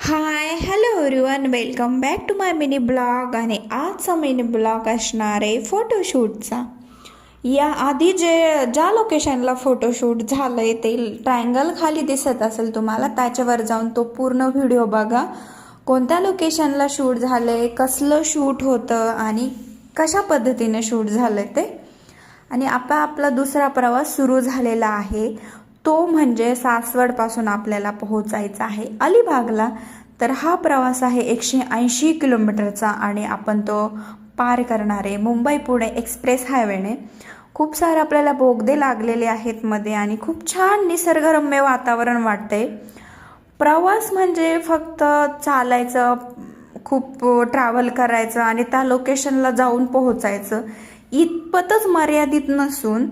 High hello everyone, welcome back to my mini blog. आणि आजचा mini blog असणार आहे फोटोशूटचा. या आधी ज्या लोकेशनला फोटोशूट झालं आहे ते ट्रायंगल खाली दिसत असेल तुम्हाला, त्याच्यावर जाऊन तो पूर्ण व्हिडिओ बघा. कोणत्या लोकेशनला शूट झालं आहे, कसलं शूट होतं आणि कशा पद्धतीने शूट झालं ते. आणि आता आपला दुसरा प्रवास सुरू झालेला आहे, तो म्हणजे सासवडपासून आपल्याला पोहोचायचा आहे अलिबागला. तर हा प्रवास आहे 180 किलोमीटरचा आणि आपण तो पार करणार आहे मुंबई पुणे एक्सप्रेस हायवेने. खूप सारे आपल्याला बोगदे लागलेले आहेत मध्ये आणि खूप छान निसर्गरम्य वातावरण वाटते. प्रवास म्हणजे फक्त चालायचं, खूप ट्रॅव्हल करायचं आणि त्या लोकेशनला जाऊन पोहोचायचं इतपतच मर्यादित नसून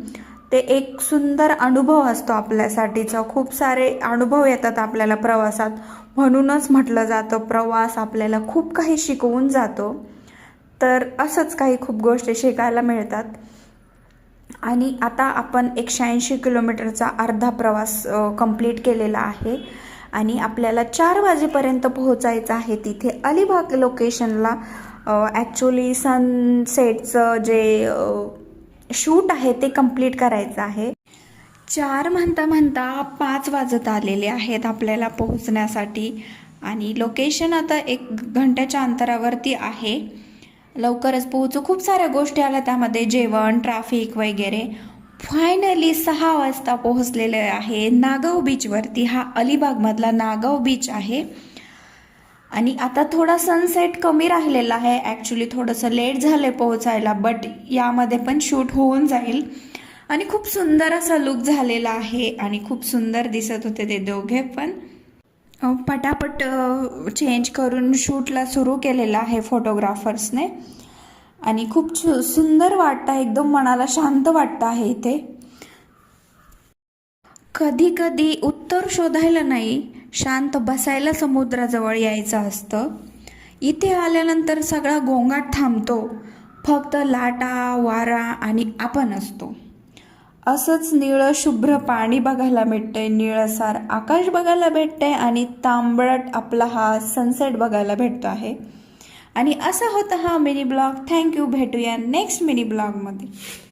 ते एक सुंदर अनुभव असतो आपल्यासाठीचा. खूप सारे अनुभव येतात आपल्याला प्रवासात, म्हणूनच म्हटलं जातं प्रवास आपल्याला खूप काही शिकवून जातो. तर असंच काही खूप गोष्टी शिकायला मिळतात. आणि आता आपण 180 किलोमीटरचा अर्धा प्रवास कंप्लीट केलेला आहे आणि आपल्याला 4 वाजेपर्यंत पोहोचायचं आहे तिथे अलिबाग लोकेशनला. ॲक्च्युली सनसेटचं जे शूट आहे ते कंप्लीट करायचं आहे. 4 म्हणता म्हणता 5 वाजत आलेले आहेत आपल्याला पोहोचण्यासाठी आणि लोकेशन आता 1 घंट्याच्या अंतरावरती आहे. लवकरच पोहोचू. खूप साऱ्या गोष्टी आल्या त्यामध्ये, जेवण, ट्रॅफिक वगैरे. फायनली 6 वाजता पोहोचलेले आहे नागाव बीचवरती. हा अलिबागमधला नागाव बीच आहे. आणि आता थोडा सनसेट कमी राहिलेला आहे. ॲक्च्युली थोडंसं लेट झालं आहे पोहोचायला, बट यामध्ये पण शूट होऊन जाईल. आणि खूप सुंदर असा लुक झालेला आहे आणि खूप सुंदर दिसत होते ते दोघे पण. पटापट चेंज करून शूटला सुरू केलेला आहे फोटोग्राफर्सने. आणि खूप सुंदर वाटतं, एकदम मनाला शांत वाटतं आहे इथे. कधी कधी उत्तर शोधायला नाही, शांत बसायला समुद्राजवळ यायचं असतं. इथे आल्यानंतर सगळा गोंगाट थांबतो, फक्त लाटा, वारा आणि आपण असतो. असंच निळं शुभ्र पाणी बघायला भेटतंय, निळसार आकाश बघायला भेटतंय आणि तांबडट आपला हा सनसेट बघायला भेटतो आहे. आणि असा होता हा मिनी ब्लॉग. थँक्यू. भेटूया नेक्स्ट मिनी ब्लॉगमध्ये.